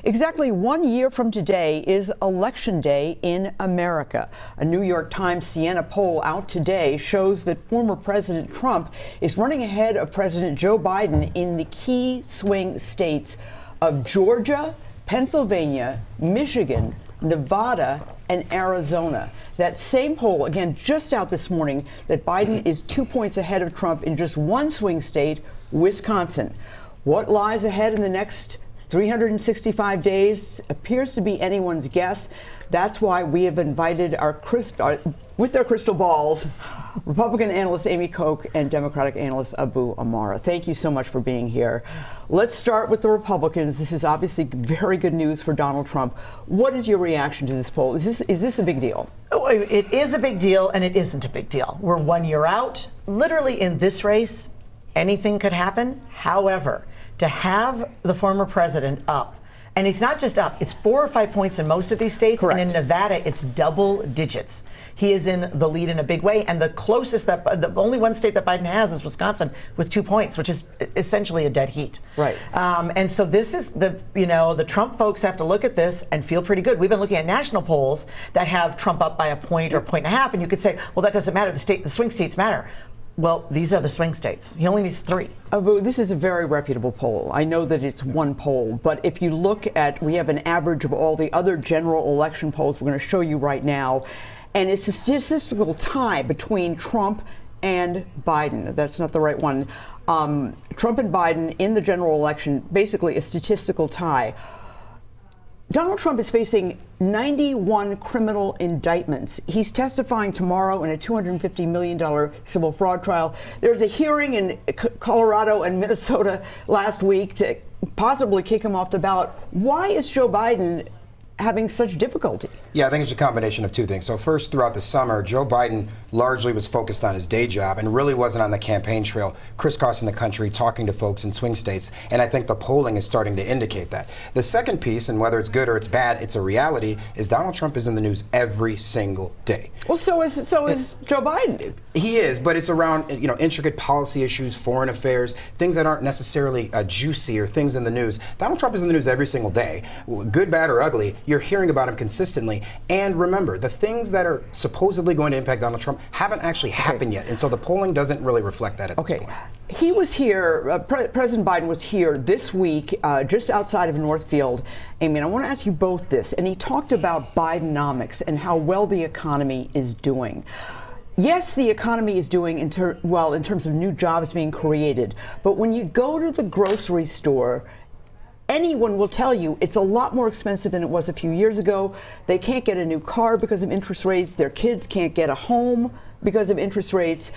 Exactly 1 year from today is Election Day in America. A New York Times Siena poll out today shows that former President Trump is running ahead of President Joe Biden in the key swing states of Georgia, Pennsylvania, Michigan, Nevada, and Arizona. That same poll, again, just out this morning, that Biden is 2 points ahead of Trump in just one swing state, Wisconsin. What lies ahead in the next 365 days appears to be anyone's guess. That's why we have invited with their crystal balls, Republican analyst Amy Koch and Democratic analyst Abou Amara. Thank you so much for being here. Let's start with the Republicans. This is obviously very good news for Donald Trump. What is your reaction to this poll? Is this a big deal? Oh, it is a big deal, and it isn't a big deal. We're 1 year out. Literally in this race, anything could happen. However, to have the former president up, and it's not just up, it's 4 or 5 points in most of these states. Correct. And in Nevada, it's double digits. He is in the lead in a big way, and the only one state that Biden has is Wisconsin with 2 points, which is essentially a dead heat. Right. And so this is the Trump folks have to look at this and feel pretty good. We've been looking at national polls that have Trump up by a point or a point and a half, and you could say, well, that doesn't matter. The swing states matter. Well, these are the swing states. He only needs 3. Abou, this is a very reputable poll. I know that it's one poll, but if you look at, we have an average of all the other general election polls we're going to show you right now, and it's a statistical tie between Trump and Biden. That's not the right one. Trump and Biden in the general election, basically a statistical tie. Donald Trump is facing 91 criminal indictments. He's testifying tomorrow in a $250 million civil fraud trial. There's a hearing in Colorado and Minnesota last week to possibly kick him off the ballot. Why is Joe Biden having such difficulty? Yeah, I think it's a combination of two things. So first, throughout the summer, Joe Biden largely was focused on his day job and really wasn't on the campaign trail, crisscrossing the country, talking to folks in swing states. And I think the polling is starting to indicate that. The second piece, and whether it's good or it's bad, it's a reality, is Donald Trump is in the news every single day. Well, so is Joe Biden. He is, but it's around intricate policy issues, foreign affairs, things that aren't necessarily juicy or things in the news. Donald Trump is in the news every single day, good, bad, or ugly. You're hearing about him consistently. And remember, the things that are supposedly going to impact Donald Trump haven't actually happened yet. And so the polling doesn't really reflect that at this point. He was here, President Biden was here this week, just outside of Northfield. Amy, and I want to ask you both this. And he talked about Bidenomics and how well the economy is doing. Yes, the economy is doing well in terms of new jobs being created. But when you go to the grocery store, anyone will tell you it's a lot more expensive than it was a few years ago. They can't get a new car because of interest rates. Their kids can't get a home because of interest rates.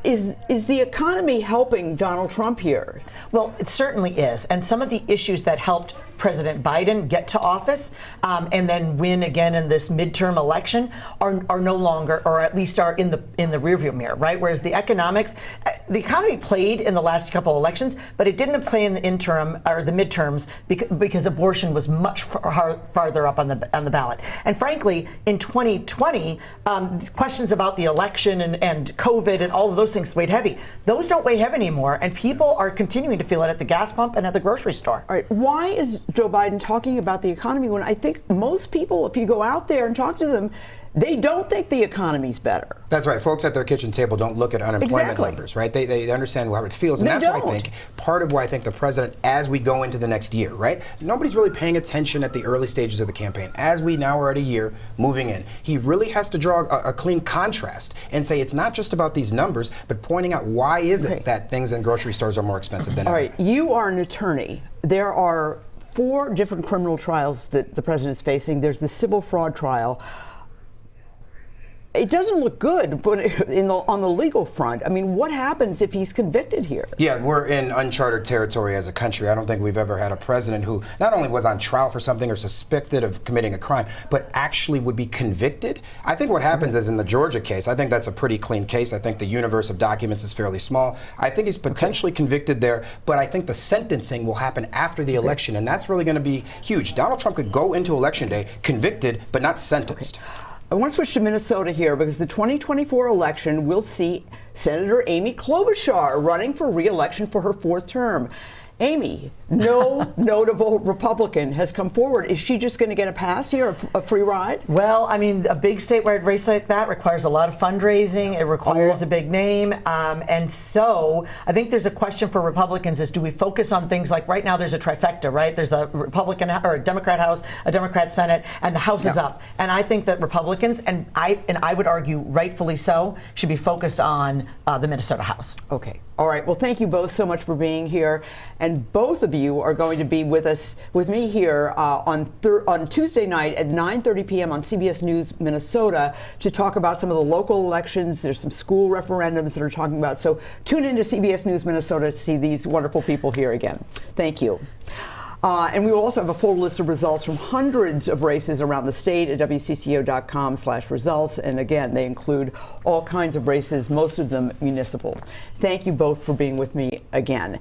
Is the economy helping Donald Trump here? Well, it certainly is. And some of the issues that helped President Biden get to office and then win again in this midterm election are no longer, or at least are in the rearview mirror, right? Whereas the economy played in the last couple elections, but it didn't play in the interim or the midterms because abortion was much farther up on the ballot. And frankly, in 2020, questions about the election and COVID and all of those things weighed heavy. Those don't weigh heavy anymore, and people are continuing to feel it at the gas pump and at the grocery store. All right, why is Joe Biden talking about the economy when I think most people, if you go out there and talk to them, they don't think the economy's better? That's right. Folks at their kitchen table don't look at unemployment numbers, right? They understand how it feels. And that's why I think part of why I think the president, as we go into the next year, right? Nobody's really paying attention at the early stages of the campaign. As we now are at a year moving in, he really has to draw a clean contrast and say it's not just about these numbers, but pointing out why is it that things in grocery stores are more expensive than ever. All right, you are an attorney. There are 4 different criminal trials that the president is facing. There's the civil fraud trial. It doesn't look good on the legal front. I mean, what happens if he's convicted here? Yeah, we're in uncharted territory as a country. I don't think we've ever had a president who not only was on trial for something or suspected of committing a crime, but actually would be convicted. I think what happens is in the Georgia case, I think that's a pretty clean case. I think the universe of documents is fairly small. I think he's potentially convicted there, but I think the sentencing will happen after the election, and that's really going to be huge. Donald Trump could go into Election Day convicted, but not sentenced. I want to switch to Minnesota here because the 2024 election will see Senator Amy Klobuchar running for re-election for her 4th term. Amy, no notable Republican has come forward. Is she just going to get a pass here, a free ride? Well, I mean, a big statewide race like that requires a lot of fundraising. It requires a big name. And so I think there's a question for Republicans is, do we focus on things like right now there's a trifecta, right? There's a Republican or a Democrat House, a Democrat Senate, and the House is up. And I think that Republicans, and I would argue rightfully so, should be focused on the Minnesota House. Okay. All right. Well, thank you both so much for being here. And both of you are going to be with me here on Tuesday night at 9:30 p.m. on CBS News Minnesota to talk about some of the local elections. There's some school referendums that are talking about. So tune into CBS News Minnesota to see these wonderful people here again. Thank you. And we will also have a full list of results from hundreds of races around the state at WCCO.com/results. And again, they include all kinds of races, most of them municipal. Thank you both for being with me again.